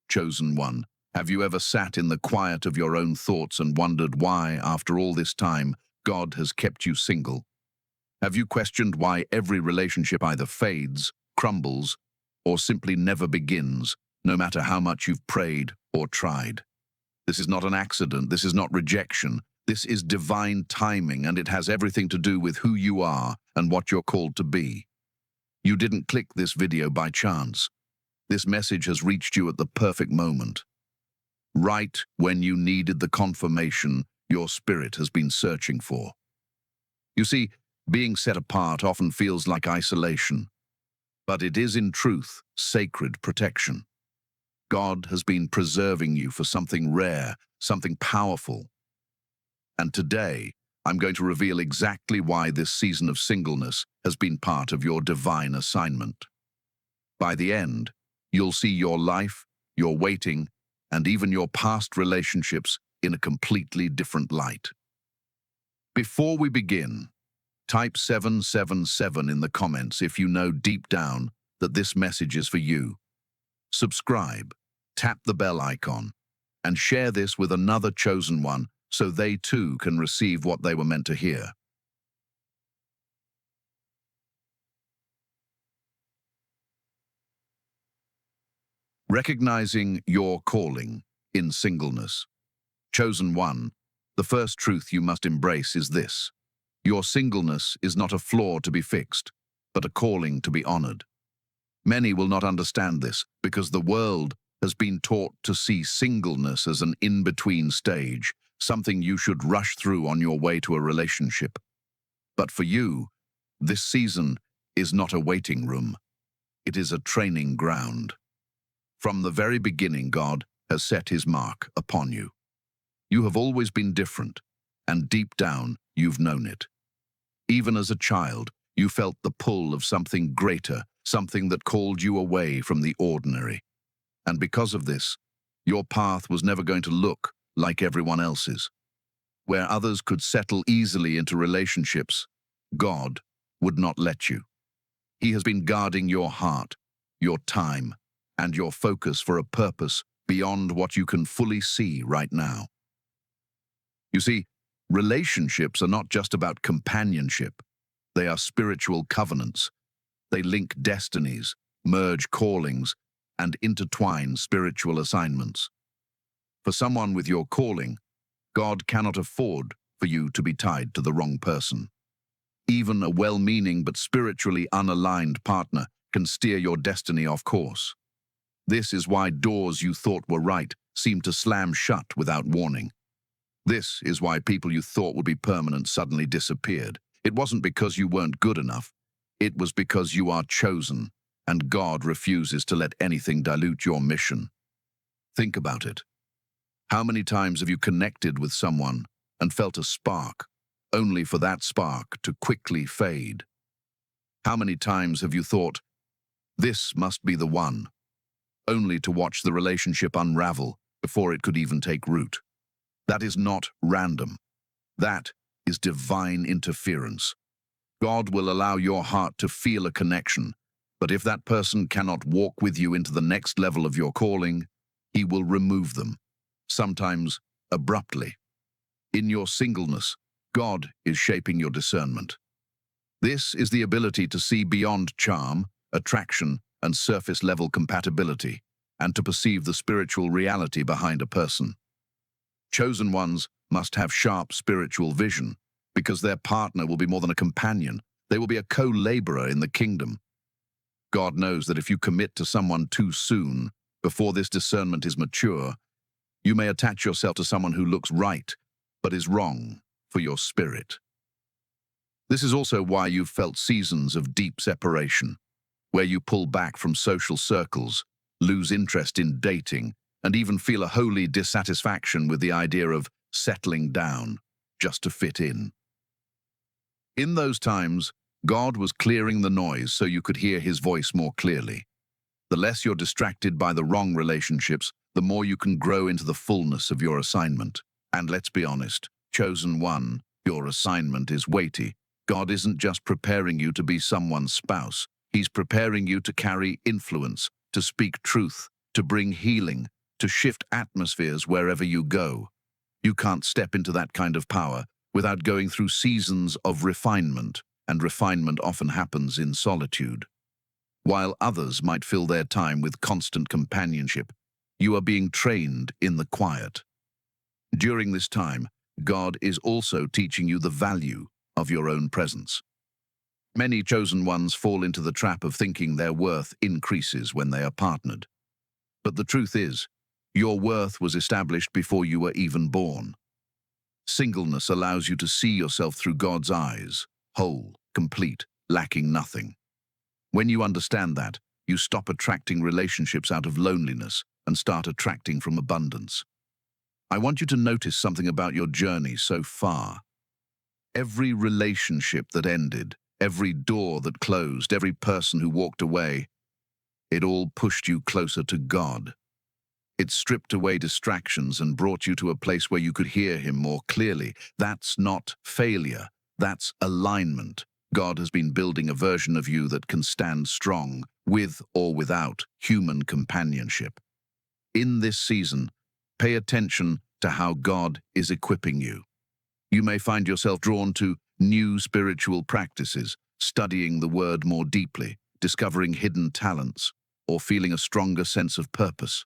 chosen one. Have you ever sat in the quiet of your own thoughts and wondered why, after all this time, God has kept you single? Have you questioned why every relationship either fades, crumbles, or simply never begins, no matter how much you've prayed or tried? This is not an accident. This is not rejection. This is divine timing, and it has everything to do with who you are and what you're called to be. You didn't click this video by chance. This message has reached you at the perfect moment. Right when you needed the confirmation your spirit has been searching for. You see, being set apart often feels like isolation, but it is in truth sacred protection. God has been preserving you for something rare, something powerful. And today, I'm going to reveal exactly why this season of singleness has been part of your divine assignment. By the end, you'll see your life, your waiting, and even your past relationships in a completely different light. Before we begin, type 777 in the comments if you know deep down that this message is for you. Subscribe, tap the bell icon, and share this with another chosen one so they too can receive what they were meant to hear. Recognizing your calling in singleness. Chosen one, the first truth you must embrace is this: your singleness is not a flaw to be fixed, but a calling to be honored. Many will not understand this because the world has been taught to see singleness as an in-between stage, something you should rush through on your way to a relationship. But for you, this season is not a waiting room. It is a training ground. From the very beginning, God has set his mark upon you. You have always been different, and deep down, you've known it. Even as a child, you felt the pull of something greater, something that called you away from the ordinary. And because of this, your path was never going to look like everyone else's. Where others could settle easily into relationships, God would not let you. He has been guarding your heart, your time, and your focus for a purpose beyond what you can fully see right now. You see, relationships are not just about companionship. They are spiritual covenants. They link destinies, merge callings, and intertwine spiritual assignments. For someone with your calling, God cannot afford for you to be tied to the wrong person. Even a well-meaning but spiritually unaligned partner can steer your destiny off course. This is why doors you thought were right seem to slam shut without warning. This is why people you thought would be permanent suddenly disappeared. It wasn't because you weren't good enough. It was because you are chosen, and God refuses to let anything dilute your mission. Think about it. How many times have you connected with someone and felt a spark, only for that spark to quickly fade? How many times have you thought, "This must be the one," only to watch the relationship unravel before it could even take root? That is not random. That is divine interference. God will allow your heart to feel a connection, but if that person cannot walk with you into the next level of your calling, he will remove them, sometimes abruptly. In your singleness, God is shaping your discernment. This is the ability to see beyond charm, attraction, and surface-level compatibility, and to perceive the spiritual reality behind a person. Chosen ones must have sharp spiritual vision, because their partner will be more than a companion. They will be a co-laborer in the kingdom. God knows that if you commit to someone too soon, before this discernment is mature, you may attach yourself to someone who looks right, but is wrong for your spirit. This is also why you've felt seasons of deep separation, where you pull back from social circles, lose interest in dating, and even feel a holy dissatisfaction with the idea of settling down just to fit in. In those times, God was clearing the noise so you could hear his voice more clearly. The less you're distracted by the wrong relationships, the more you can grow into the fullness of your assignment. And let's be honest, chosen one, your assignment is weighty. God isn't just preparing you to be someone's spouse. He's preparing you to carry influence, to speak truth, to bring healing, to shift atmospheres wherever you go. You can't step into that kind of power without going through seasons of refinement, and refinement often happens in solitude. While others might fill their time with constant companionship, you are being trained in the quiet. During this time, God is also teaching you the value of your own presence. Many chosen ones fall into the trap of thinking their worth increases when they are partnered. But the truth is, your worth was established before you were even born. Singleness allows you to see yourself through God's eyes, whole, complete, lacking nothing. When you understand that, you stop attracting relationships out of loneliness and start attracting from abundance. I want you to notice something about your journey so far. Every relationship that ended, every door that closed, every person who walked away, it all pushed you closer to God. It stripped away distractions and brought you to a place where you could hear Him more clearly. That's not failure, that's alignment. God has been building a version of you that can stand strong, with or without human companionship. In this season, pay attention to how God is equipping you. You may find yourself drawn to new spiritual practices, studying the Word more deeply, discovering hidden talents, or feeling a stronger sense of purpose.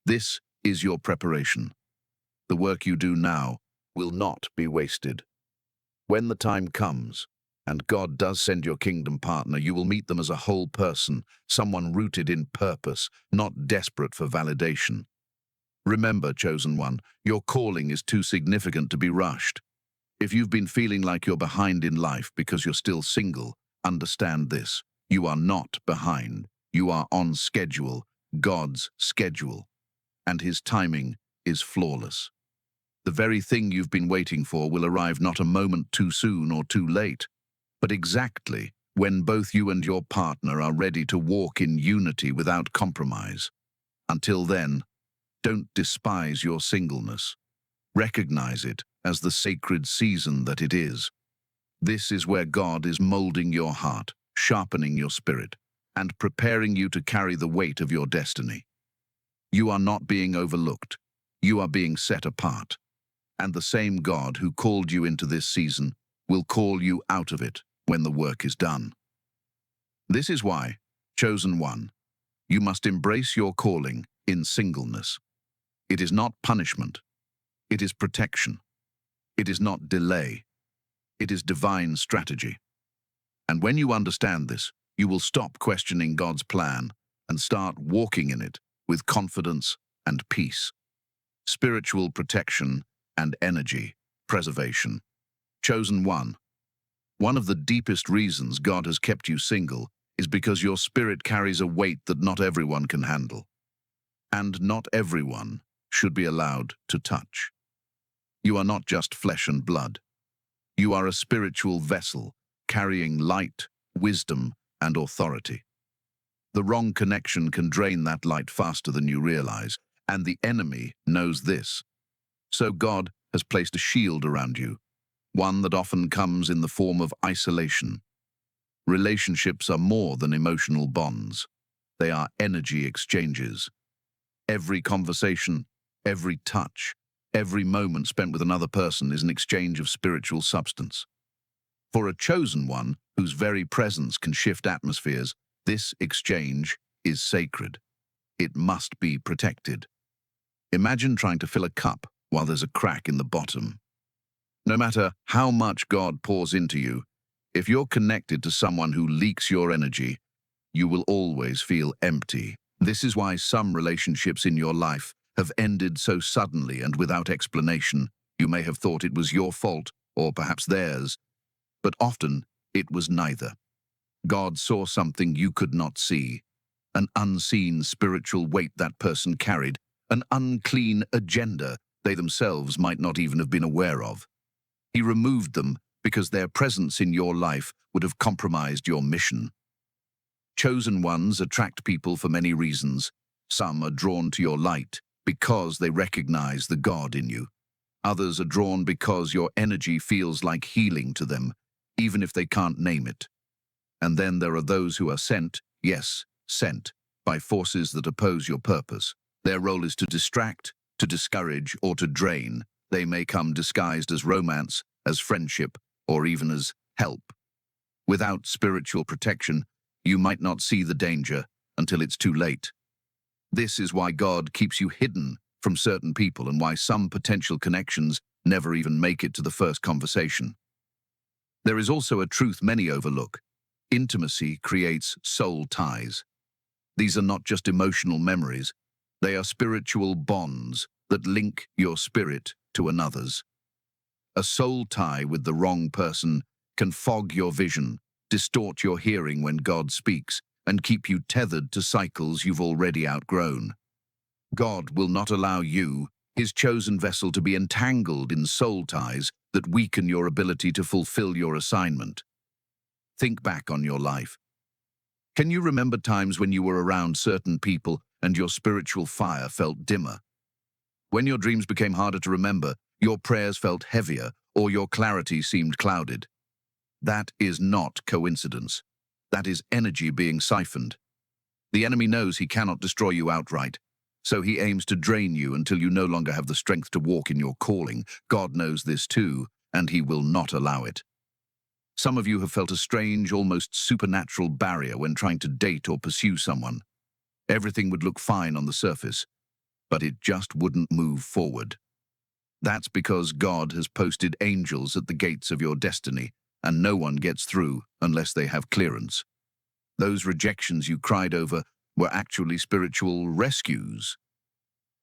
This is your preparation. The work you do now will not be wasted. When the time comes, and God does send your kingdom partner, you will meet them as a whole person, someone rooted in purpose, not desperate for validation. Remember, chosen one, your calling is too significant to be rushed. If you've been feeling like you're behind in life because you're still single, understand this. You are not behind. You are on schedule, God's schedule, and His timing is flawless. The very thing you've been waiting for will arrive not a moment too soon or too late, but exactly when both you and your partner are ready to walk in unity without compromise. Until then, don't despise your singleness. Recognize it as the sacred season that it is. This is where God is molding your heart, sharpening your spirit, and preparing you to carry the weight of your destiny. You are not being overlooked. You are being set apart. And the same God who called you into this season will call you out of it when the work is done. This is why, chosen one, you must embrace your calling in singleness. It is not punishment. It is protection. It is not delay. It is divine strategy. And when you understand this, you will stop questioning God's plan and start walking in it with confidence and peace. Spiritual protection and energy preservation. Chosen one. One of the deepest reasons God has kept you single is because your spirit carries a weight that not everyone can handle. And not everyone should be allowed to touch. You are not just flesh and blood. You are a spiritual vessel carrying light, wisdom, and authority. The wrong connection can drain that light faster than you realize, and the enemy knows this. So God has placed a shield around you, one that often comes in the form of isolation. Relationships are more than emotional bonds. They are energy exchanges. Every conversation, every touch, every moment spent with another person is an exchange of spiritual substance. For a chosen one whose very presence can shift atmospheres, this exchange is sacred. It must be protected. Imagine trying to fill a cup while there's a crack in the bottom. No matter how much God pours into you, if you're connected to someone who leaks your energy, you will always feel empty. This is why some relationships in your life have ended so suddenly and without explanation. You may have thought it was your fault, or perhaps theirs, but often it was neither. God saw something you could not see, an unseen spiritual weight that person carried, an unclean agenda they themselves might not even have been aware of. He removed them because their presence in your life would have compromised your mission. Chosen ones attract people for many reasons. Some are drawn to your light because they recognize the God in you. Others are drawn because your energy feels like healing to them, even if they can't name it. And then there are those who are sent, yes, sent, by forces that oppose your purpose. Their role is to distract, to discourage, or to drain. They may come disguised as romance, as friendship, or even as help. Without spiritual protection, you might not see the danger until it's too late. This is why God keeps you hidden from certain people and why some potential connections never even make it to the first conversation. There is also a truth many overlook. Intimacy creates soul ties. These are not just emotional memories. They are spiritual bonds that link your spirit to another's. A soul tie with the wrong person can fog your vision, distort your hearing when God speaks, and keep you tethered to cycles you've already outgrown. God will not allow you, His chosen vessel, to be entangled in soul ties that weaken your ability to fulfill your assignment. Think back on your life. Can you remember times when you were around certain people and your spiritual fire felt dimmer? When your dreams became harder to remember, your prayers felt heavier, or your clarity seemed clouded? That is not coincidence. That is energy being siphoned. The enemy knows he cannot destroy you outright, so he aims to drain you until you no longer have the strength to walk in your calling. God knows this too, and He will not allow it. Some of you have felt a strange, almost supernatural barrier when trying to date or pursue someone. Everything would look fine on the surface, but it just wouldn't move forward. That's because God has posted angels at the gates of your destiny, and no one gets through unless they have clearance. Those rejections you cried over were actually spiritual rescues.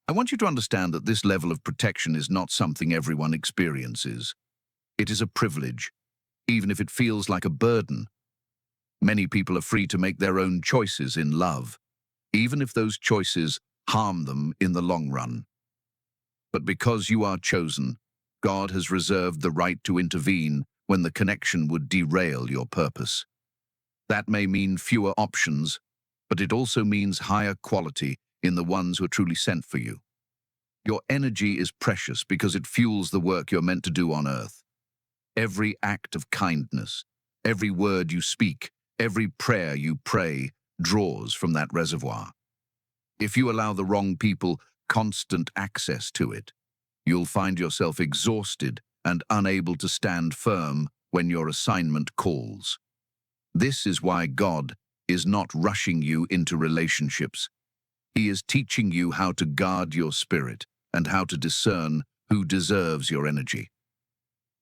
I want you to understand that this level of protection is not something everyone experiences. It is a privilege, even if it feels like a burden. Many people are free to make their own choices in love, even if those choices harm them in the long run. But because you are chosen, God has reserved the right to intervene when the connection would derail your purpose. That may mean fewer options, but it also means higher quality in the ones who are truly sent for you. Your energy is precious because it fuels the work you're meant to do on earth. Every act of kindness, every word you speak, every prayer you pray draws from that reservoir. If you allow the wrong people constant access to it, you'll find yourself exhausted and unable to stand firm when your assignment calls. This is why God is not rushing you into relationships. He is teaching you how to guard your spirit and how to discern who deserves your energy.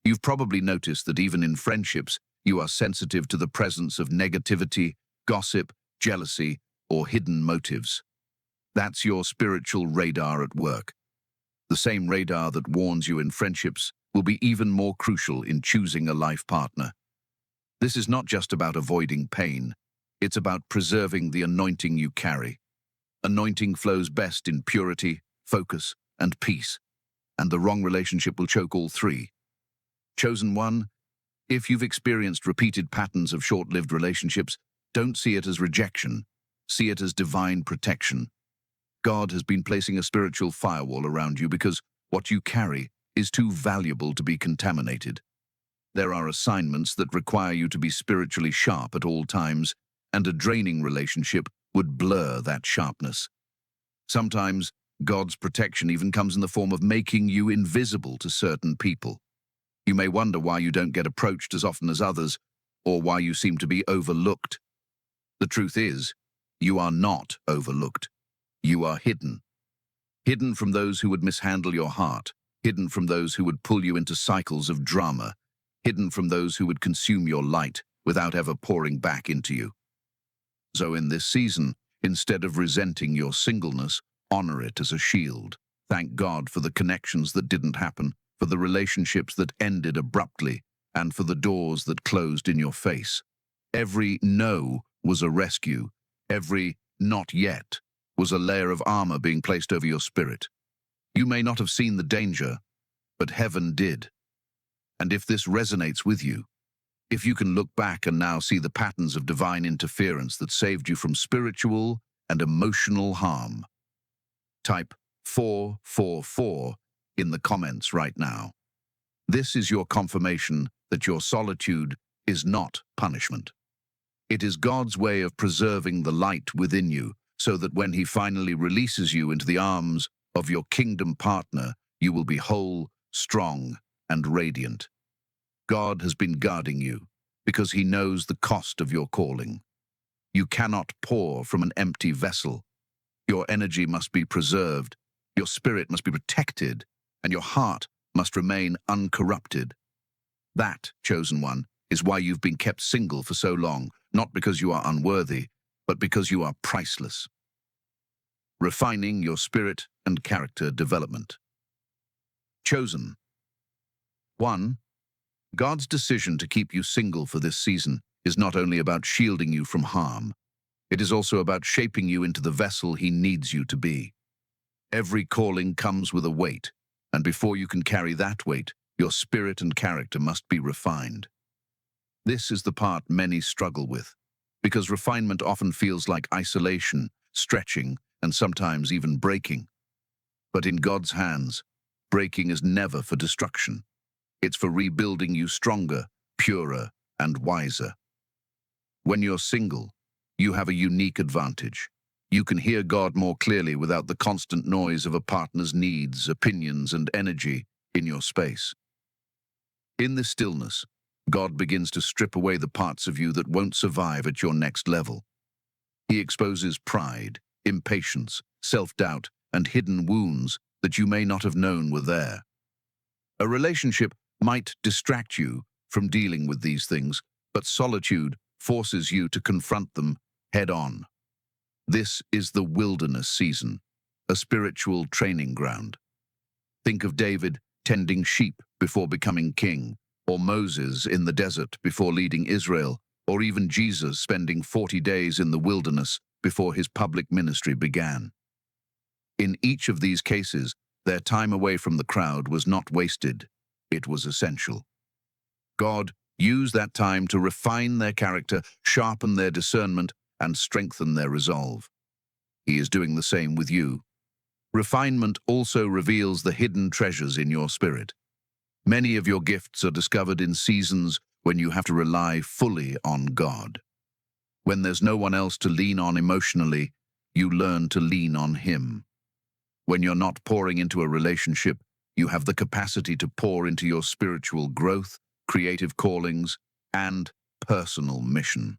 You've probably noticed that even in friendships, you are sensitive to the presence of negativity, gossip, jealousy, or hidden motives. That's your spiritual radar at work. The same radar that warns you in friendships will be even more crucial in choosing a life partner. This is not just about avoiding pain. It's about preserving the anointing you carry. Anointing flows best in purity, focus, and peace, and the wrong relationship will choke all three. Chosen one, if you've experienced repeated patterns of short-lived relationships, don't see it as rejection. See it as divine protection. God has been placing a spiritual firewall around you because what you carry is too valuable to be contaminated. There are assignments that require you to be spiritually sharp at all times, and a draining relationship would blur that sharpness. Sometimes, God's protection even comes in the form of making you invisible to certain people. You may wonder why you don't get approached as often as others, or why you seem to be overlooked. The truth is, you are not overlooked. You are hidden. Hidden from those who would mishandle your heart, hidden from those who would pull you into cycles of drama, hidden from those who would consume your light without ever pouring back into you. So in this season, instead of resenting your singleness, honor it as a shield. Thank God for the connections that didn't happen, for the relationships that ended abruptly, and for the doors that closed in your face. Every no was a rescue. Every not yet was a layer of armor being placed over your spirit. You may not have seen the danger, but heaven did. And if this resonates with you, if you can look back and now see the patterns of divine interference that saved you from spiritual and emotional harm, type 444 in the comments right now. This is your confirmation that your solitude is not punishment. It is God's way of preserving the light within you so that when he finally releases you into the arms of your kingdom partner, you will be whole, strong, and radiant. God has been guarding you because he knows the cost of your calling. You cannot pour from an empty vessel. Your energy must be preserved, your spirit must be protected, and your heart must remain uncorrupted. That, chosen one, is why you've been kept single for so long, not because you are unworthy, but because you are priceless. Refining your spirit and character development. Chosen. 1. God's decision to keep you single for this season is not only about shielding you from harm, it is also about shaping you into the vessel he needs you to be. Every calling comes with a weight, and before you can carry that weight, your spirit and character must be refined. This is the part many struggle with, because refinement often feels like isolation, stretching, and sometimes even breaking. But in God's hands, breaking is never for destruction. It's for rebuilding you stronger, purer, and wiser. When you're single, you have a unique advantage. You can hear God more clearly without the constant noise of a partner's needs, opinions, and energy in your space. In this stillness, God begins to strip away the parts of you that won't survive at your next level. He exposes pride, impatience, self-doubt, and hidden wounds that you may not have known were there. A relationship might distract you from dealing with these things, but solitude forces you to confront them head-on. This is the wilderness season, a spiritual training ground. Think of David tending sheep before becoming king, or Moses in the desert before leading Israel, or even Jesus spending 40 days in the wilderness before his public ministry began. In each of these cases, their time away from the crowd was not wasted, it was essential. God used that time to refine their character, sharpen their discernment, and strengthen their resolve. He is doing the same with you. Refinement also reveals the hidden treasures in your spirit. Many of your gifts are discovered in seasons when you have to rely fully on God. When there's no one else to lean on emotionally, you learn to lean on Him. When you're not pouring into a relationship, you have the capacity to pour into your spiritual growth, creative callings, and personal mission.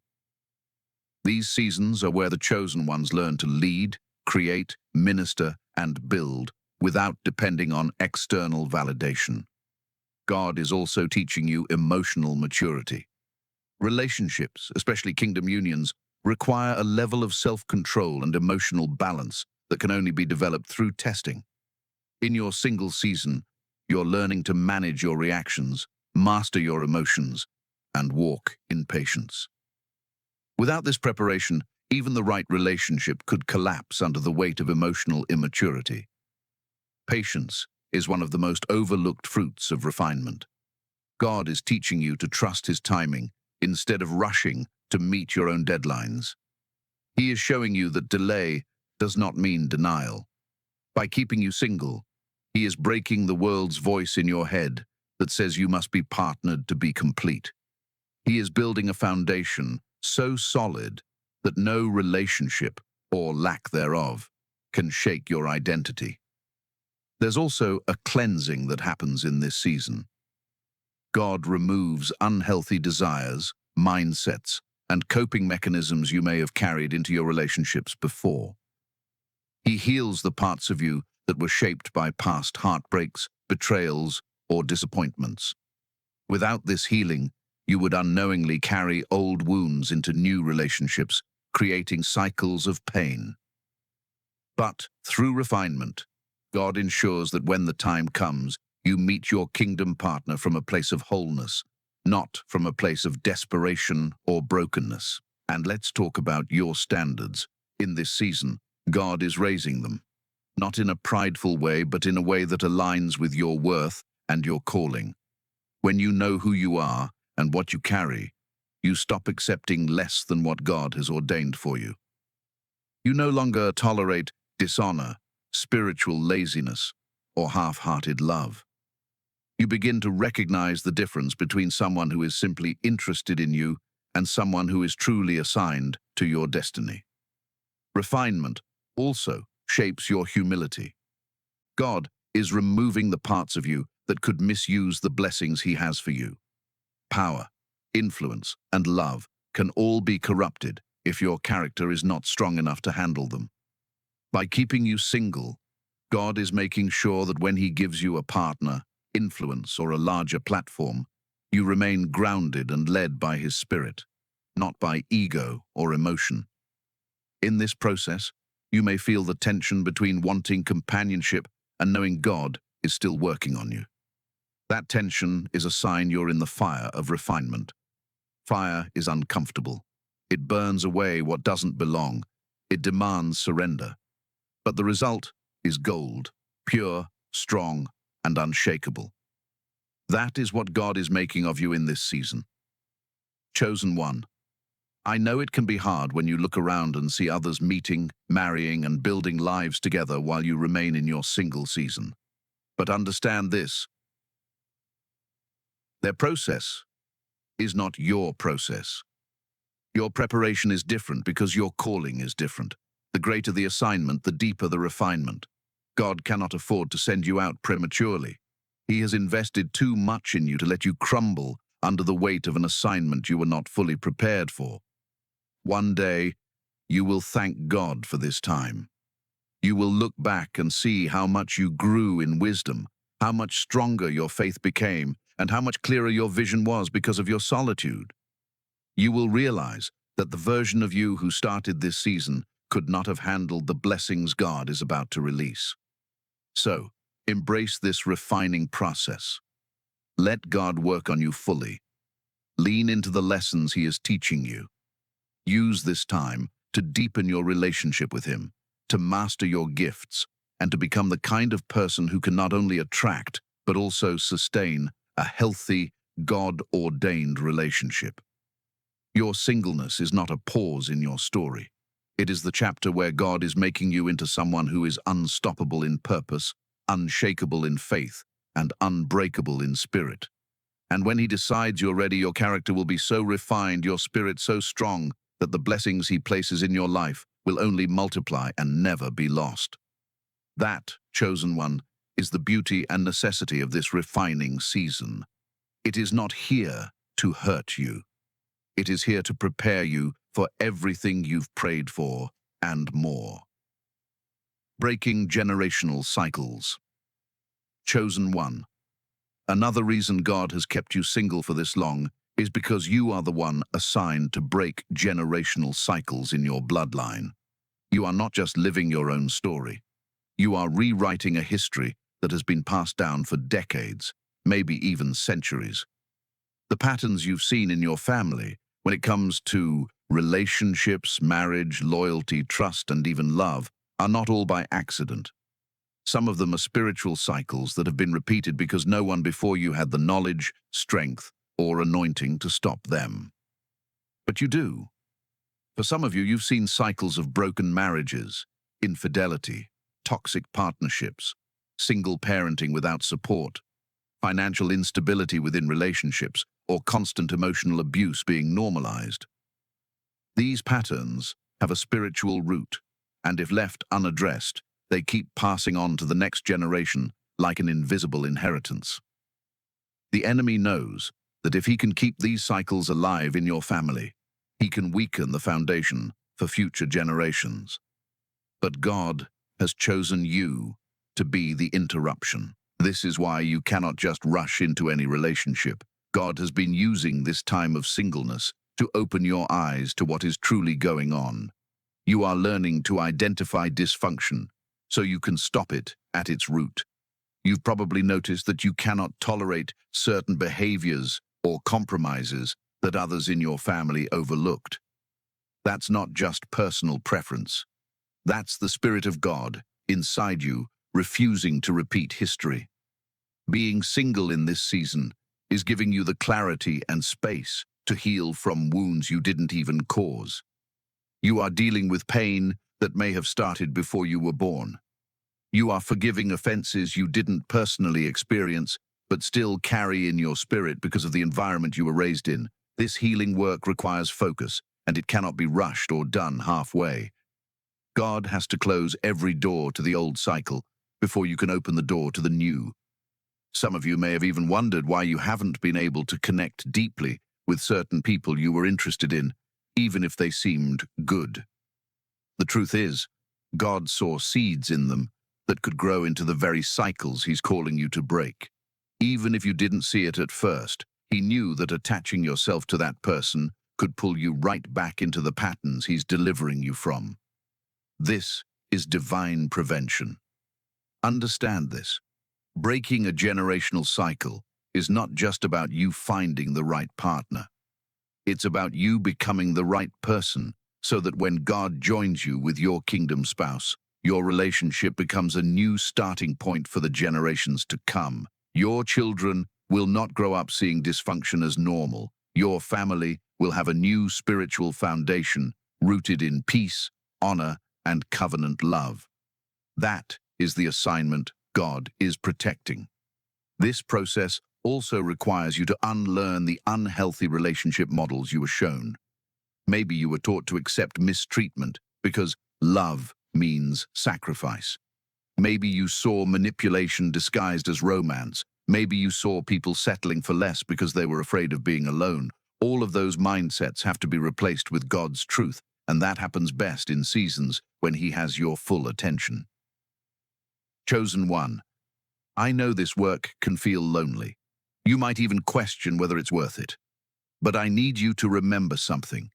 These seasons are where the chosen ones learn to lead, create, minister, and build without depending on external validation. God is also teaching you emotional maturity. Relationships, especially kingdom unions, require a level of self-control and emotional balance that can only be developed through testing. In your single season, you're learning to manage your reactions, master your emotions, and walk in patience. Without this preparation, even the right relationship could collapse under the weight of emotional immaturity. Patience is one of the most overlooked fruits of refinement. God is teaching you to trust His timing instead of rushing to meet your own deadlines. He is showing you that delay does not mean denial. By keeping you single, He is breaking the world's voice in your head that says you must be partnered to be complete. He is building a foundation so solid that no relationship, or lack thereof, can shake your identity. There's also a cleansing that happens in this season. God removes unhealthy desires, mindsets, and coping mechanisms you may have carried into your relationships before. He heals the parts of you that were shaped by past heartbreaks, betrayals, or disappointments. Without this healing, you would unknowingly carry old wounds into new relationships, creating cycles of pain. But through refinement, God ensures that when the time comes, you meet your kingdom partner from a place of wholeness, not from a place of desperation or brokenness. And let's talk about your standards. In this season, God is raising them, not in a prideful way, but in a way that aligns with your worth and your calling. When you know who you are and what you carry, you stop accepting less than what God has ordained for you. You no longer tolerate dishonor, spiritual laziness, or half-hearted love. You begin to recognize the difference between someone who is simply interested in you and someone who is truly assigned to your destiny. Refinement also shapes your humility. God is removing the parts of you that could misuse the blessings he has for you. Power, influence, and love can all be corrupted if your character is not strong enough to handle them. By keeping you single, God is making sure that when he gives you a partner, influence, or a larger platform, you remain grounded and led by his spirit, not by ego or emotion. In this process, you may feel the tension between wanting companionship and knowing God is still working on you. That tension is a sign you're in the fire of refinement. Fire is uncomfortable. It burns away what doesn't belong. It demands surrender. But the result is gold, pure, strong, and unshakable. That is what God is making of you in this season. Chosen one. I know it can be hard when you look around and see others meeting, marrying, and building lives together while you remain in your single season. But understand this: their process is not your process. Your preparation is different because your calling is different. The greater the assignment, the deeper the refinement. God cannot afford to send you out prematurely. He has invested too much in you to let you crumble under the weight of an assignment you were not fully prepared for. One day, you will thank God for this time. You will look back and see how much you grew in wisdom, how much stronger your faith became, and how much clearer your vision was because of your solitude. You will realize that the version of you who started this season could not have handled the blessings God is about to release. So, embrace this refining process. Let God work on you fully. Lean into the lessons he is teaching you. Use this time to deepen your relationship with him, to master your gifts, and to become the kind of person who can not only attract, but also sustain a healthy, God-ordained relationship. Your singleness is not a pause in your story. It is the chapter where God is making you into someone who is unstoppable in purpose, unshakable in faith, and unbreakable in spirit. And when he decides you're ready, your character will be so refined, your spirit so strong, that the blessings he places in your life will only multiply and never be lost. That, chosen one, is the beauty and necessity of this refining season. It is not here to hurt you. It is here to prepare you for everything you've prayed for and more. Breaking generational cycles. Chosen one. Another reason God has kept you single for this long is because you are the one assigned to break generational cycles in your bloodline. You are not just living your own story. You are rewriting a history that has been passed down for decades, maybe even centuries. The patterns you've seen in your family, when it comes to relationships, marriage, loyalty, trust, and even love, are not all by accident. Some of them are spiritual cycles that have been repeated because no one before you had the knowledge, strength, or anointing to stop them. But you do. For some of you, you've seen cycles of broken marriages, infidelity, toxic partnerships, single parenting without support, financial instability within relationships, or constant emotional abuse being normalized. These patterns have a spiritual root, and if left unaddressed, they keep passing on to the next generation like an invisible inheritance. The enemy knows that if he can keep these cycles alive in your family, he can weaken the foundation for future generations. But God has chosen you to be the interruption. This is why you cannot just rush into any relationship. God has been using this time of singleness to open your eyes to what is truly going on. You are learning to identify dysfunction so you can stop it at its root. You've probably noticed that you cannot tolerate certain behaviors or compromises that others in your family overlooked. That's not just personal preference. That's the Spirit of God inside you refusing to repeat history. Being single in this season is giving you the clarity and space to heal from wounds you didn't even cause. You are dealing with pain that may have started before you were born. You are forgiving offenses you didn't personally experience, but still carry in your spirit because of the environment you were raised in. This healing work requires focus, and it cannot be rushed or done halfway. God has to close every door to the old cycle before you can open the door to the new. Some of you may have even wondered why you haven't been able to connect deeply with certain people you were interested in, even if they seemed good. The truth is, God saw seeds in them that could grow into the very cycles He's calling you to break. Even if you didn't see it at first, He knew that attaching yourself to that person could pull you right back into the patterns He's delivering you from. This is divine prevention. Understand this. Breaking a generational cycle is not just about you finding the right partner. It's about you becoming the right person so that when God joins you with your kingdom spouse, your relationship becomes a new starting point for the generations to come. Your children will not grow up seeing dysfunction as normal. Your family will have a new spiritual foundation rooted in peace, honor, and covenant love. That is the assignment God is protecting. This process also requires you to unlearn the unhealthy relationship models you were shown. Maybe you were taught to accept mistreatment because love means sacrifice. Maybe you saw manipulation disguised as romance. Maybe you saw people settling for less because they were afraid of being alone. All of those mindsets have to be replaced with God's truth, and that happens best in seasons when He has your full attention. Chosen one. I know this work can feel lonely. You might even question whether it's worth it. But I need you to remember something.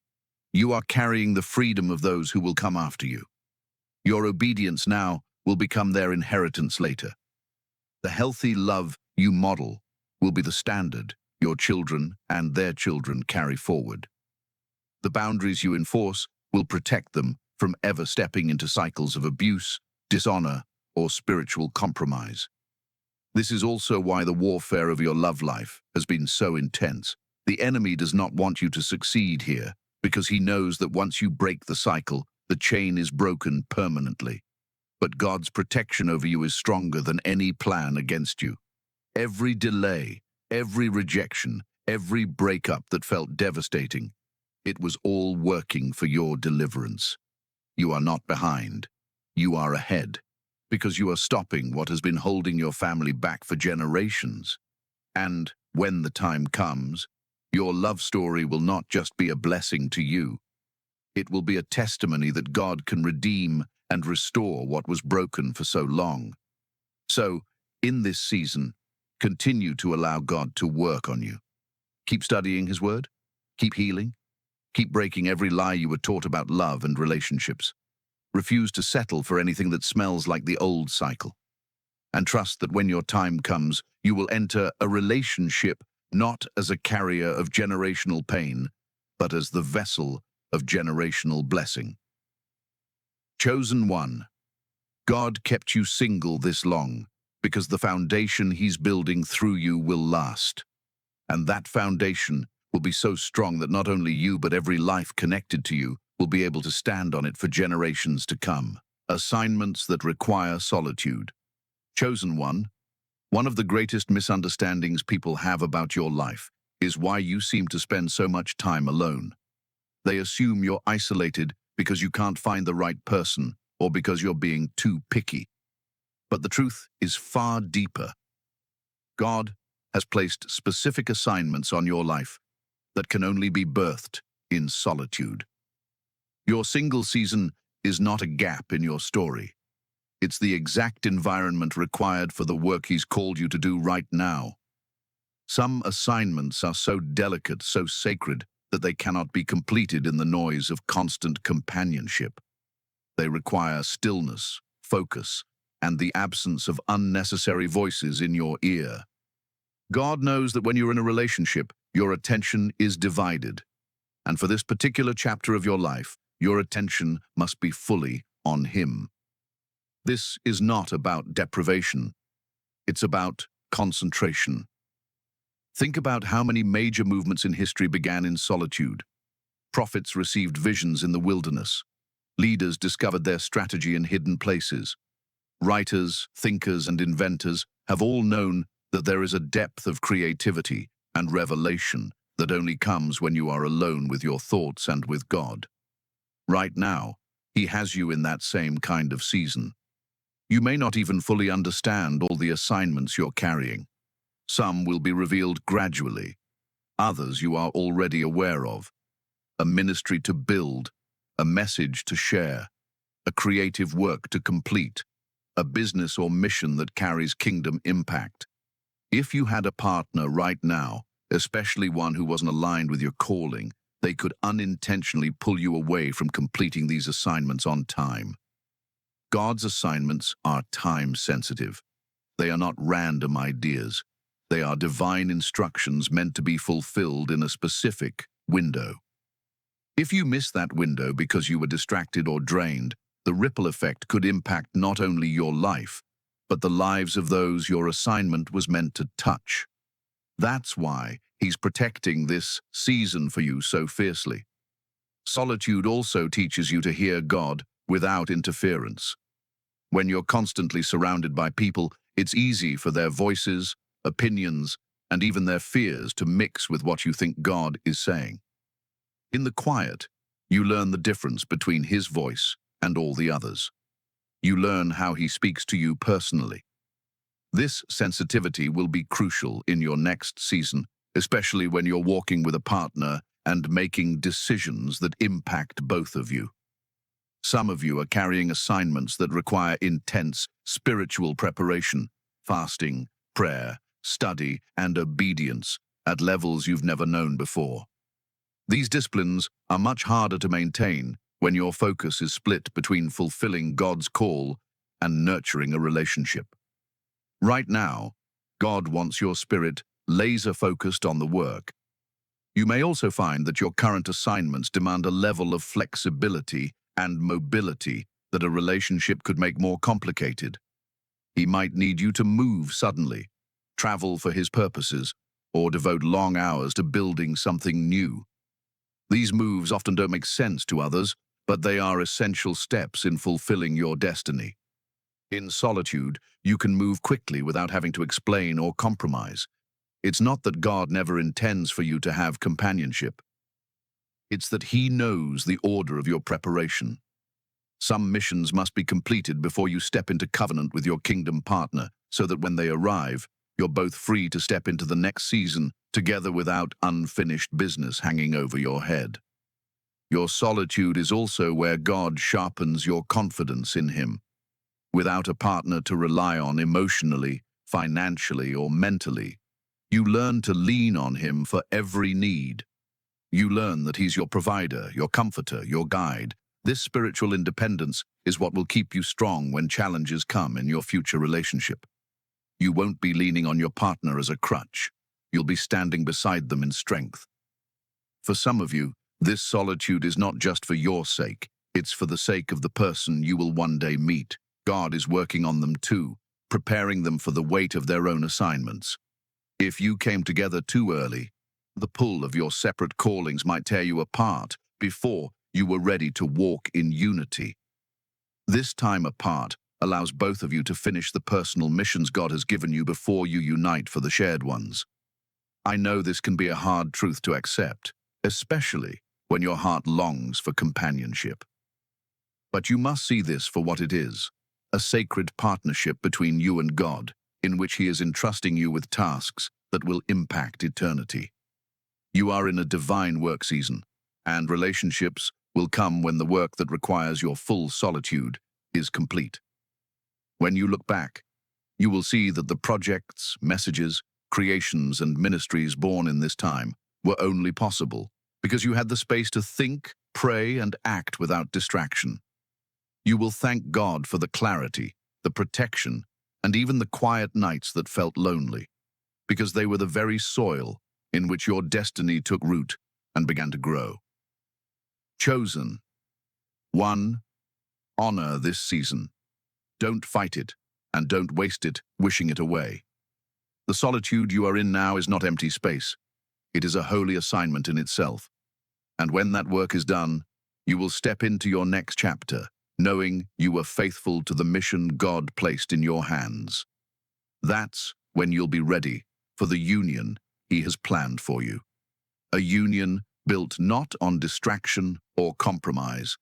You are carrying the freedom of those who will come after you. Your obedience now will become their inheritance later. The healthy love you model will be the standard your children and their children carry forward. The boundaries you enforce will protect them from ever stepping into cycles of abuse, dishonor, or spiritual compromise. This is also why the warfare of your love life has been so intense. The enemy does not want you to succeed here because he knows that once you break the cycle, the chain is broken permanently. But God's protection over you is stronger than any plan against you. Every delay, every rejection, every breakup that felt devastating, it was all working for your deliverance. You are not behind. You are ahead, because you are stopping what has been holding your family back for generations. And when the time comes, your love story will not just be a blessing to you. It will be a testimony that God can redeem and restore what was broken for so long. So, in this season, continue to allow God to work on you. Keep studying His Word. Keep healing. Keep breaking every lie you were taught about love and relationships. Refuse to settle for anything that smells like the old cycle. And trust that when your time comes, you will enter a relationship not as a carrier of generational pain, but as the vessel of generational blessing. Chosen one. God kept you single this long because the foundation He's building through you will last. And that foundation will be so strong that not only you but every life connected to you will be able to stand on it for generations to come. Assignments that require solitude. Chosen one of the greatest misunderstandings people have about your life is why you seem to spend so much time alone. They assume you're isolated because you can't find the right person or because you're being too picky. But the truth is far deeper. God has placed specific assignments on your life that can only be birthed in solitude. Your single season is not a gap in your story. It's the exact environment required for the work He's called you to do right now. Some assignments are so delicate, so sacred, that they cannot be completed in the noise of constant companionship. They require stillness, focus, and the absence of unnecessary voices in your ear. God knows that when you're in a relationship, your attention is divided. And for this particular chapter of your life, your attention must be fully on Him. This is not about deprivation. It's about concentration. Think about how many major movements in history began in solitude. Prophets received visions in the wilderness. Leaders discovered their strategy in hidden places. Writers, thinkers, and inventors have all known that there is a depth of creativity and revelation that only comes when you are alone with your thoughts and with God. Right now, He has you in that same kind of season. You may not even fully understand all the assignments you're carrying. Some will be revealed gradually. Others you are already aware of. A ministry to build, a message to share, a creative work to complete, a business or mission that carries kingdom impact. If you had a partner right now, especially one who wasn't aligned with your calling, they could unintentionally pull you away from completing these assignments on time. God's assignments are time-sensitive. They are not random ideas. They are divine instructions meant to be fulfilled in a specific window. If you miss that window because you were distracted or drained, the ripple effect could impact not only your life, but the lives of those your assignment was meant to touch. That's why He's protecting this season for you so fiercely. Solitude also teaches you to hear God without interference. When you're constantly surrounded by people, it's easy for their voices, opinions, and even their fears to mix with what you think God is saying. In the quiet, you learn the difference between His voice and all the others. You learn how He speaks to you personally. This sensitivity will be crucial in your next season, especially when you're walking with a partner and making decisions that impact both of you. Some of you are carrying assignments that require intense spiritual preparation, fasting, prayer, study, and obedience at levels you've never known before. These disciplines are much harder to maintain when your focus is split between fulfilling God's call and nurturing a relationship. Right now, God wants your spirit laser-focused on the work. You may also find that your current assignments demand a level of flexibility and mobility that a relationship could make more complicated. He might need you to move suddenly, travel for His purposes, or devote long hours to building something new. These moves often don't make sense to others, but they are essential steps in fulfilling your destiny. In solitude, you can move quickly without having to explain or compromise. It's not that God never intends for you to have companionship. It's that He knows the order of your preparation. Some missions must be completed before you step into covenant with your kingdom partner, so that when they arrive, you're both free to step into the next season together without unfinished business hanging over your head. Your solitude is also where God sharpens your confidence in Him. Without a partner to rely on emotionally, financially, or mentally, you learn to lean on Him for every need. You learn that He's your provider, your comforter, your guide. This spiritual independence is what will keep you strong when challenges come in your future relationship. You won't be leaning on your partner as a crutch. You'll be standing beside them in strength. For some of you, this solitude is not just for your sake. It's for the sake of the person you will one day meet. God is working on them too, preparing them for the weight of their own assignments. If you came together too early, the pull of your separate callings might tear you apart before you were ready to walk in unity. This time apart allows both of you to finish the personal missions God has given you before you unite for the shared ones. I know this can be a hard truth to accept, especially when your heart longs for companionship. But you must see this for what it is, a sacred partnership between you and God, in which He is entrusting you with tasks that will impact eternity. You are in a divine work season, and relationships will come when the work that requires your full solitude is complete. When you look back, you will see that the projects, messages, creations, and ministries born in this time were only possible because you had the space to think, pray, and act without distraction. You will thank God for the clarity, the protection, and even the quiet nights that felt lonely, because they were the very soil in which your destiny took root and began to grow. Chosen. 1. Honor this season. Don't fight it, and don't waste it wishing it away. The solitude you are in now is not empty space. It is a holy assignment in itself. And when that work is done, you will step into your next chapter, knowing you were faithful to the mission God placed in your hands. That's when you'll be ready for the union He has planned for you. A union built not on distraction or compromise,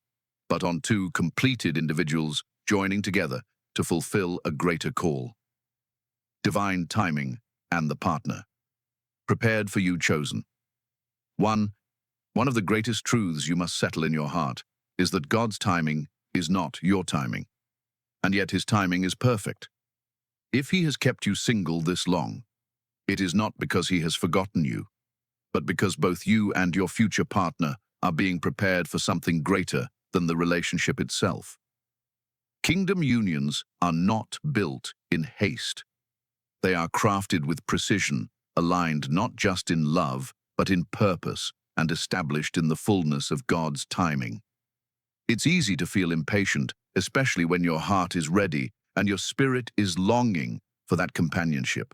but on two completed individuals joining together to fulfill a greater call. Divine timing and the partner. Prepared for you chosen. One of the greatest truths you must settle in your heart is that God's timing is not your timing, and yet his timing is perfect. If he has kept you single this long, it is not because he has forgotten you, but because both you and your future partner are being prepared for something greater than the relationship itself. Kingdom unions are not built in haste. They are crafted with precision, aligned not just in love, but in purpose, and established in the fullness of God's timing. It's easy to feel impatient, especially when your heart is ready and your spirit is longing for that companionship.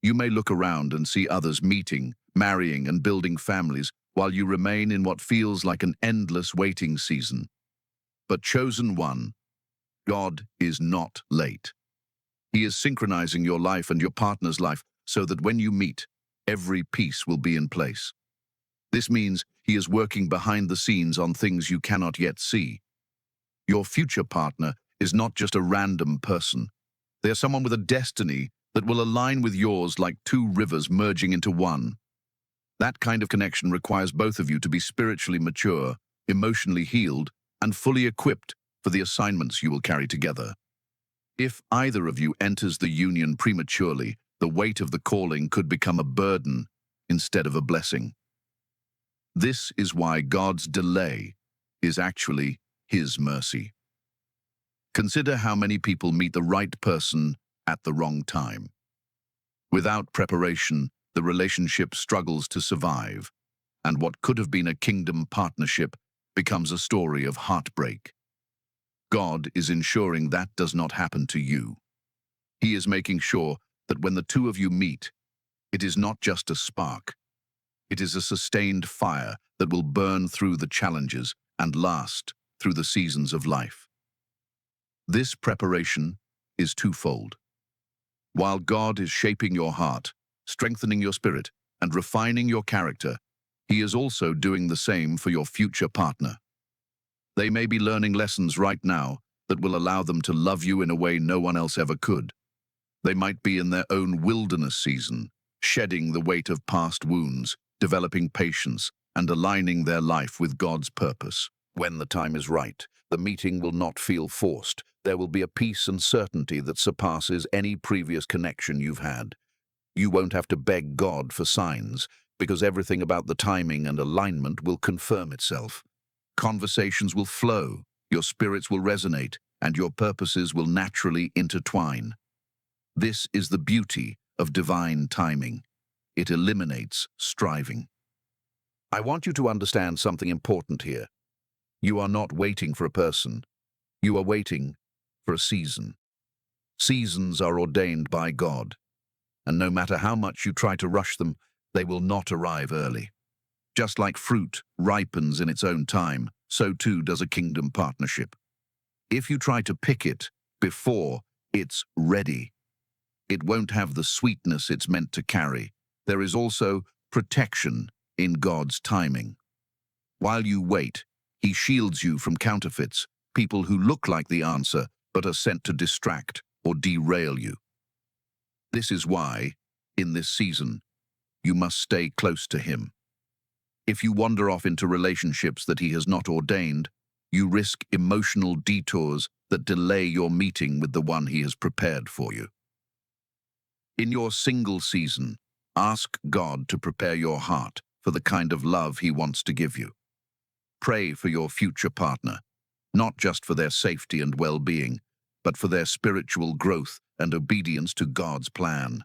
You may look around and see others meeting, marrying, and building families, while you remain in what feels like an endless waiting season. But chosen one, God is not late. He is synchronizing your life and your partner's life so that when you meet, every piece will be in place. This means he is working behind the scenes on things you cannot yet see. Your future partner is not just a random person. They are someone with a destiny that will align with yours like two rivers merging into one. That kind of connection requires both of you to be spiritually mature, emotionally healed, and fully equipped for the assignments you will carry together. If either of you enters the union prematurely, the weight of the calling could become a burden instead of a blessing. This is why God's delay is actually his mercy. Consider how many people meet the right person at the wrong time. Without preparation, the relationship struggles to survive, and what could have been a kingdom partnership becomes a story of heartbreak. God is ensuring that does not happen to you. He is making sure that when the two of you meet, it is not just a spark. It is a sustained fire that will burn through the challenges and last through the seasons of life. This preparation is twofold. While God is shaping your heart, strengthening your spirit, and refining your character, he is also doing the same for your future partner. They may be learning lessons right now that will allow them to love you in a way no one else ever could. They might be in their own wilderness season, shedding the weight of past wounds, developing patience, and aligning their life with God's purpose. When the time is right, the meeting will not feel forced. There will be a peace and certainty that surpasses any previous connection you've had. You won't have to beg God for signs, because everything about the timing and alignment will confirm itself. Conversations will flow, your spirits will resonate, and your purposes will naturally intertwine. This is the beauty of divine timing. It eliminates striving. I want you to understand something important here. You are not waiting for a person. You are waiting for a season. Seasons are ordained by God, and no matter how much you try to rush them, they will not arrive early. Just like fruit ripens in its own time, so too does a kingdom partnership. If you try to pick it before it's ready, it won't have the sweetness it's meant to carry. There is also protection in God's timing. While you wait, he shields you from counterfeits, people who look like the answer but are sent to distract or derail you. This is why, in this season, you must stay close to him. If you wander off into relationships that he has not ordained, you risk emotional detours that delay your meeting with the one he has prepared for you. In your single season, ask God to prepare your heart for the kind of love he wants to give you. Pray for your future partner, not just for their safety and well-being, but for their spiritual growth and obedience to God's plan.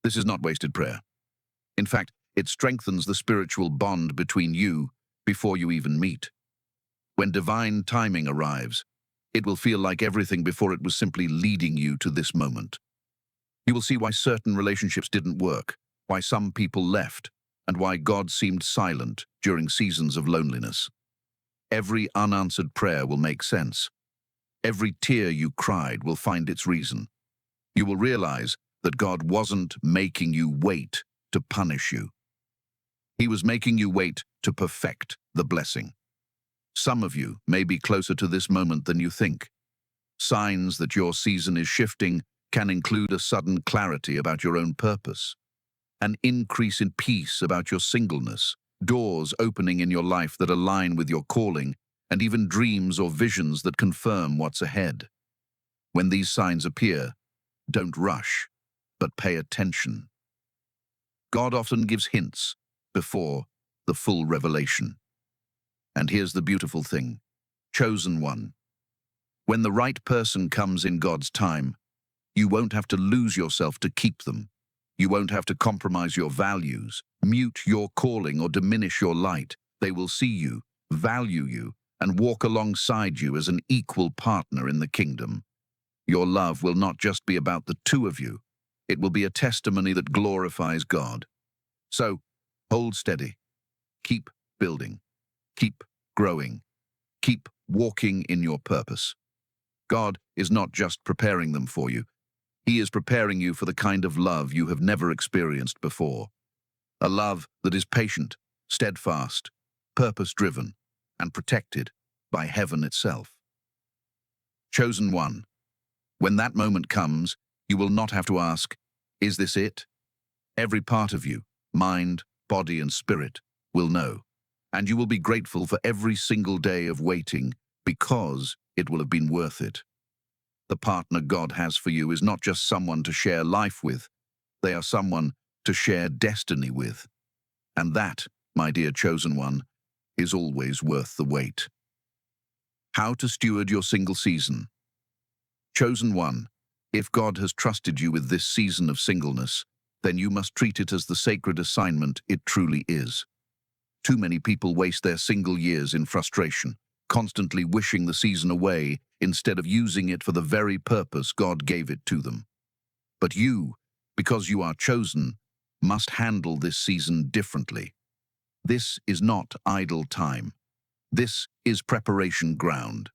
This is not wasted prayer. In fact, it strengthens the spiritual bond between you before you even meet. When divine timing arrives, it will feel like everything before it was simply leading you to this moment. You will see why certain relationships didn't work, why some people left, and why God seemed silent during seasons of loneliness. Every unanswered prayer will make sense. Every tear you cried will find its reason. You will realize that God wasn't making you wait to punish you. He was making you wait to perfect the blessing. Some of you may be closer to this moment than you think. Signs that your season is shifting can include a sudden clarity about your own purpose, an increase in peace about your singleness, doors opening in your life that align with your calling, and even dreams or visions that confirm what's ahead. When these signs appear, don't rush, but pay attention. God often gives hints before the full revelation. And here's the beautiful thing, chosen one. When the right person comes in God's time, you won't have to lose yourself to keep them. You won't have to compromise your values, mute your calling, or diminish your light. They will see you, value you, and walk alongside you as an equal partner in the kingdom. Your love will not just be about the two of you. It will be a testimony that glorifies God. So, hold steady. Keep building. Keep growing. Keep walking in your purpose. God is not just preparing them for you. He is preparing you for the kind of love you have never experienced before. A love that is patient, steadfast, purpose-driven, and protected by heaven itself. Chosen one. When that moment comes, you will not have to ask, "Is this it?" Every part of you, mind, body, and spirit, will know. And you will be grateful for every single day of waiting because it will have been worth it. The partner God has for you is not just someone to share life with. They are someone to share destiny with. And that, my dear chosen one, is always worth the wait. How to steward your single season. Chosen one, if God has trusted you with this season of singleness, then you must treat it as the sacred assignment it truly is. Too many people waste their single years in frustration, constantly wishing the season away instead of using it for the very purpose God gave it to them. But you, because you are chosen, must handle this season differently. This is not idle time. This is preparation ground.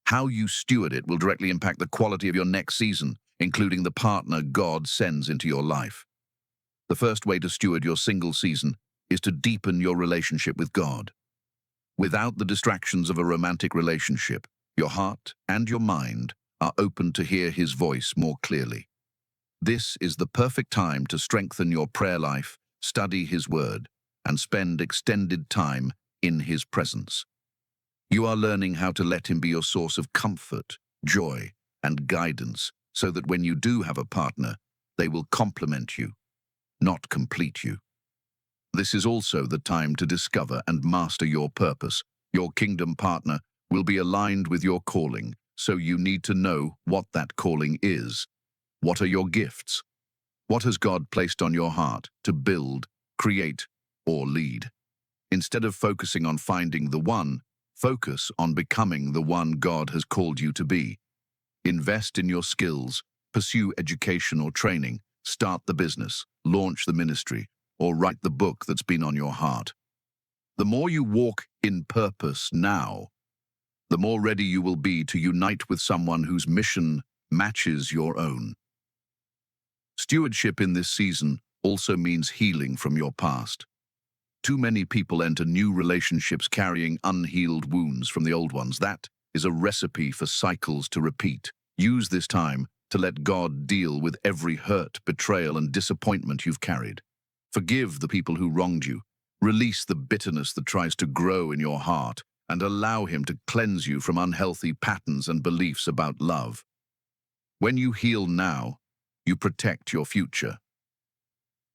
How you steward it will directly impact the quality of your next season, including the partner God sends into your life. The first way to steward your single season is to deepen your relationship with God. Without the distractions of a romantic relationship, your heart and your mind are open to hear His voice more clearly. This is the perfect time to strengthen your prayer life, study His Word, and spend extended time in His presence. You are learning how to let Him be your source of comfort, joy, and guidance, so that when you do have a partner, they will complement you, not complete you. This is also the time to discover and master your purpose. Your kingdom partner will be aligned with your calling, so you need to know what that calling is. What are your gifts? What has God placed on your heart to build, create, or lead? Instead of focusing on finding the one, focus on becoming the one God has called you to be. Invest in your skills, pursue education or training, start the business, launch the ministry, or write the book that's been on your heart. The more you walk in purpose now, the more ready you will be to unite with someone whose mission matches your own. Stewardship in this season also means healing from your past. Too many people enter new relationships carrying unhealed wounds from the old ones. That is a recipe for cycles to repeat. Use this time to let God deal with every hurt, betrayal, and disappointment you've carried. Forgive the people who wronged you. Release the bitterness that tries to grow in your heart, and allow Him to cleanse you from unhealthy patterns and beliefs about love. When you heal now, you protect your future.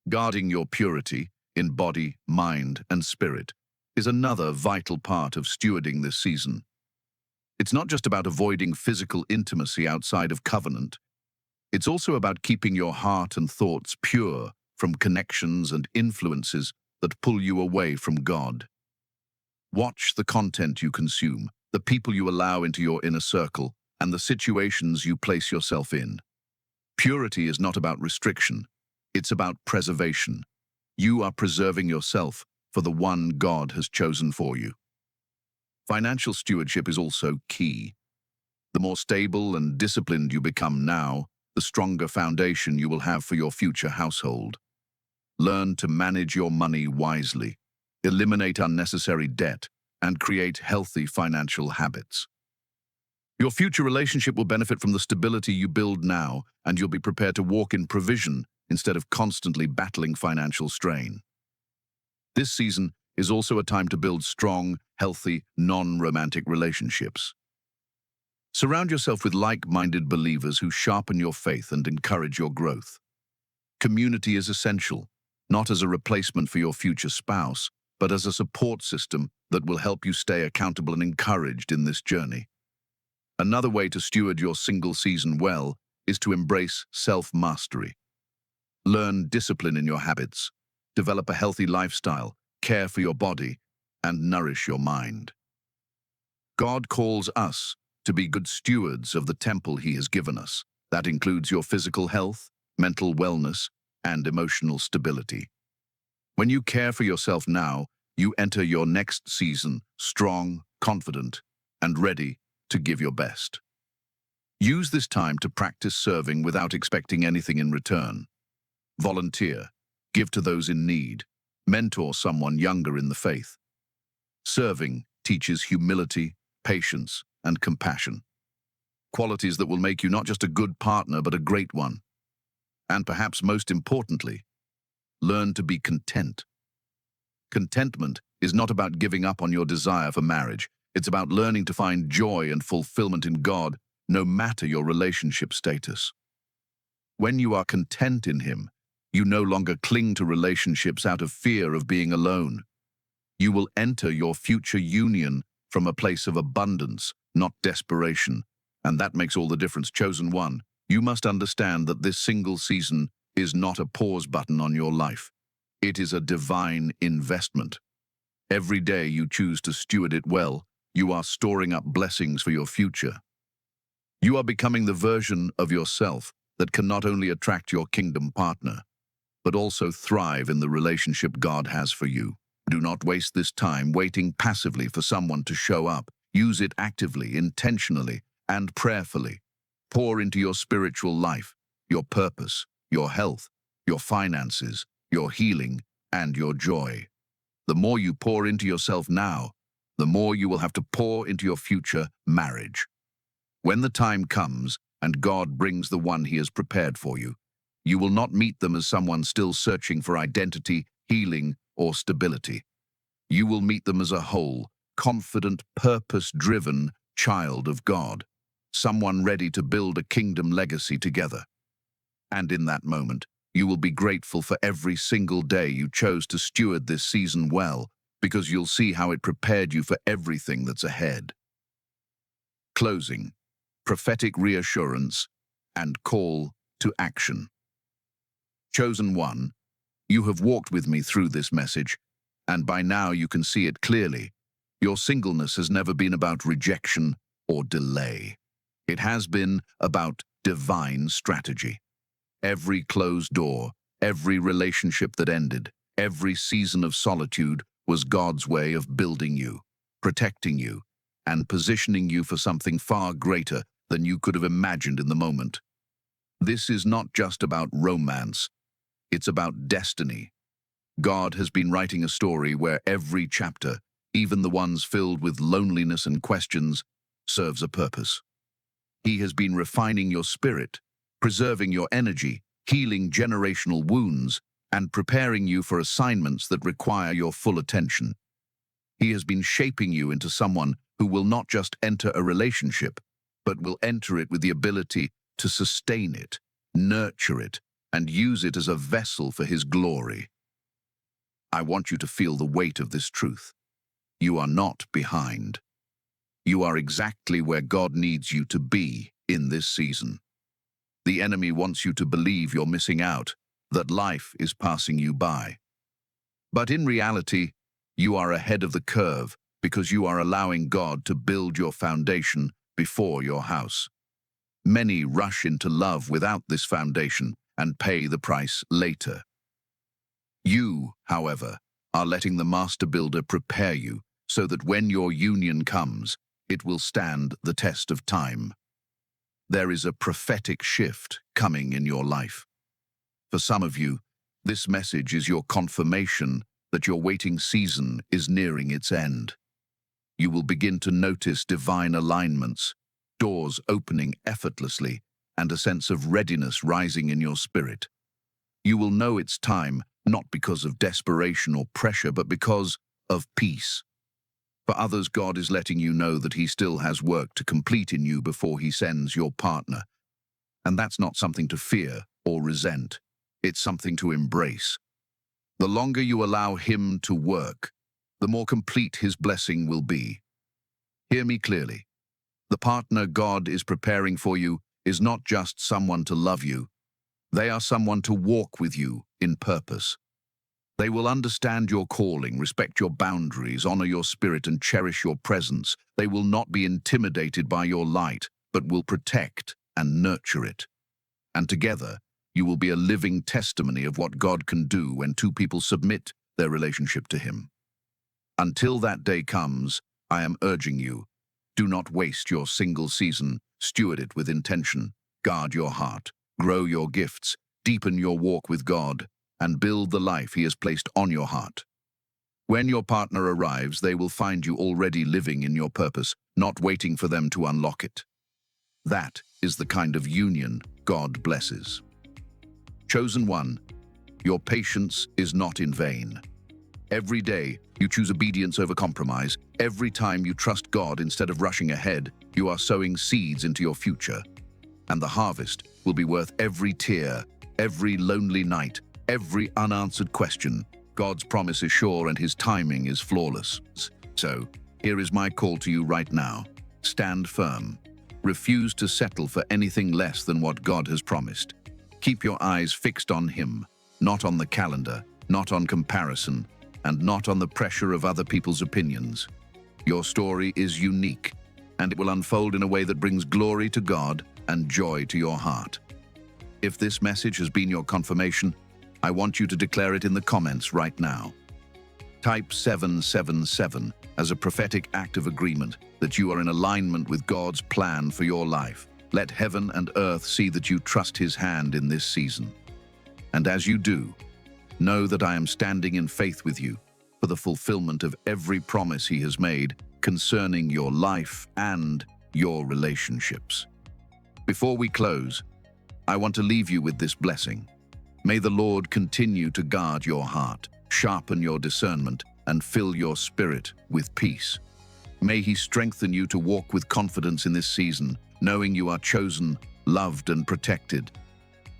Guarding your purity in body, mind, and spirit is another vital part of stewarding this season. It's not just about avoiding physical intimacy outside of covenant. It's also about keeping your heart and thoughts pure from connections and influences that pull you away from God. Watch the content you consume, the people you allow into your inner circle, and the situations you place yourself in. Purity is not about restriction. It's about preservation. You are preserving yourself for the one God has chosen for you. Financial stewardship is also key. The more stable and disciplined you become now, the stronger foundation you will have for your future household. Learn to manage your money wisely. Eliminate unnecessary debt and create healthy financial habits. Your future relationship will benefit from the stability you build now, and you'll be prepared to walk in provision instead of constantly battling financial strain. This season is also a time to build strong, healthy, non-romantic relationships. Surround yourself with like-minded believers who sharpen your faith and encourage your growth. Community is essential, not as a replacement for your future spouse, but as a support system that will help you stay accountable and encouraged in this journey. Another way to steward your single season well is to embrace self-mastery. Learn discipline in your habits, develop a healthy lifestyle, care for your body, and nourish your mind. God calls us to be good stewards of the temple He has given us. That includes your physical health, mental wellness, and emotional stability. When you care for yourself now, you enter your next season strong, confident, and ready to give your best. Use this time to practice serving without expecting anything in return. Volunteer, give to those in need, mentor someone younger in the faith. Serving teaches humility, patience, and compassion. Qualities that will make you not just a good partner, but a great one. And perhaps most importantly, learn to be content. Contentment is not about giving up on your desire for marriage. It's about learning to find joy and fulfillment in God, no matter your relationship status. When you are content in Him, you no longer cling to relationships out of fear of being alone. You will enter your future union from a place of abundance, not desperation, and that makes all the difference. Chosen one, you must understand that this single season is not a pause button on your life. It is a divine investment. Every day you choose to steward it well, you are storing up blessings for your future. You are becoming the version of yourself that can not only attract your kingdom partner, but also thrive in the relationship God has for you. Do not waste this time waiting passively for someone to show up. Use it actively, intentionally, and prayerfully. Pour into your spiritual life, your purpose, your health, your finances, your healing, and your joy. The more you pour into yourself now, the more you will have to pour into your future marriage. When the time comes and God brings the one He has prepared for you, you will not meet them as someone still searching for identity, healing, or stability. You will meet them as a whole, confident, purpose-driven child of God, someone ready to build a kingdom legacy together. And in that moment, you will be grateful for every single day you chose to steward this season well, because you'll see how it prepared you for everything that's ahead. Closing, prophetic reassurance, and call to action. Chosen one, you have walked with me through this message, and by now you can see it clearly. Your singleness has never been about rejection or delay. It has been about divine strategy. Every closed door, every relationship that ended, every season of solitude was God's way of building you, protecting you, and positioning you for something far greater than you could have imagined in the moment. This is not just about romance, it's about destiny. God has been writing a story where every chapter, even the ones filled with loneliness and questions, serves a purpose. He has been refining your spirit, preserving your energy, healing generational wounds, and preparing you for assignments that require your full attention. He has been shaping you into someone who will not just enter a relationship, but will enter it with the ability to sustain it, nurture it, and use it as a vessel for His glory. I want you to feel the weight of this truth. You are not behind. You are exactly where God needs you to be in this season. The enemy wants you to believe you're missing out, that life is passing you by. But in reality, you are ahead of the curve because you are allowing God to build your foundation before your house. Many rush into love without this foundation and pay the price later. You, however, are letting the master builder prepare you so that when your union comes, it will stand the test of time. There is a prophetic shift coming in your life. For some of you, this message is your confirmation that your waiting season is nearing its end. You will begin to notice divine alignments, doors opening effortlessly, and a sense of readiness rising in your spirit. You will know it's time, not because of desperation or pressure, but because of peace. For others, God is letting you know that He still has work to complete in you before He sends your partner. And that's not something to fear or resent. It's something to embrace. The longer you allow Him to work, the more complete His blessing will be. Hear me clearly. The partner God is preparing for you is not just someone to love you. They are someone to walk with you in purpose. They will understand your calling, respect your boundaries, honor your spirit, and cherish your presence. They will not be intimidated by your light, but will protect and nurture it. And together, you will be a living testimony of what God can do when two people submit their relationship to Him. Until that day comes, I am urging you, do not waste your single season. Steward it with intention. Guard your heart. Grow your gifts. Deepen your walk with God, and build the life He has placed on your heart. When your partner arrives, they will find you already living in your purpose, not waiting for them to unlock it. That is the kind of union God blesses. Chosen one, your patience is not in vain. Every day, you choose obedience over compromise. Every time you trust God instead of rushing ahead, you are sowing seeds into your future. And the harvest will be worth every tear, every lonely night, every unanswered question. God's promise is sure and His timing is flawless. So, here is my call to you right now. Stand firm. Refuse to settle for anything less than what God has promised. Keep your eyes fixed on Him, not on the calendar, not on comparison, and not on the pressure of other people's opinions. Your story is unique, and it will unfold in a way that brings glory to God and joy to your heart. If this message has been your confirmation, I want you to declare it in the comments right now. Type 777 as a prophetic act of agreement that you are in alignment with God's plan for your life. Let heaven and earth see that you trust His hand in this season. And as you do, know that I am standing in faith with you for the fulfillment of every promise He has made concerning your life and your relationships. Before we close, I want to leave you with this blessing. May the Lord continue to guard your heart, sharpen your discernment, and fill your spirit with peace. May He strengthen you to walk with confidence in this season, knowing you are chosen, loved, and protected.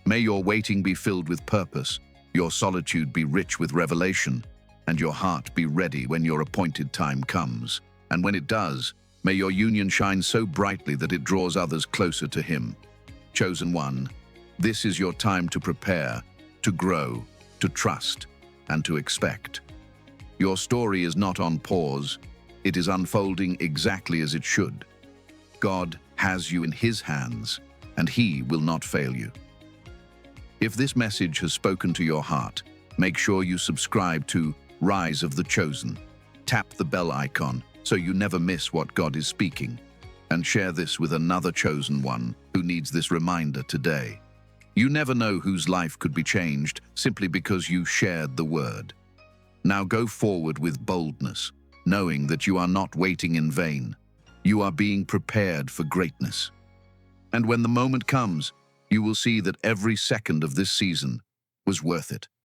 May your waiting be filled with purpose, your solitude be rich with revelation, and your heart be ready when your appointed time comes. And when it does, may your union shine so brightly that it draws others closer to Him. Chosen one, this is your time to prepare, to grow, to trust, and to expect. Your story is not on pause. It is unfolding exactly as it should. God has you in His hands, and He will not fail you. If this message has spoken to your heart, make sure you subscribe to Rise of the Chosen. Tap the bell icon so you never miss what God is speaking, and share this with another chosen one who needs this reminder today. You never know whose life could be changed simply because you shared the word. Now go forward with boldness, knowing that you are not waiting in vain. You are being prepared for greatness. And when the moment comes, you will see that every second of this season was worth it.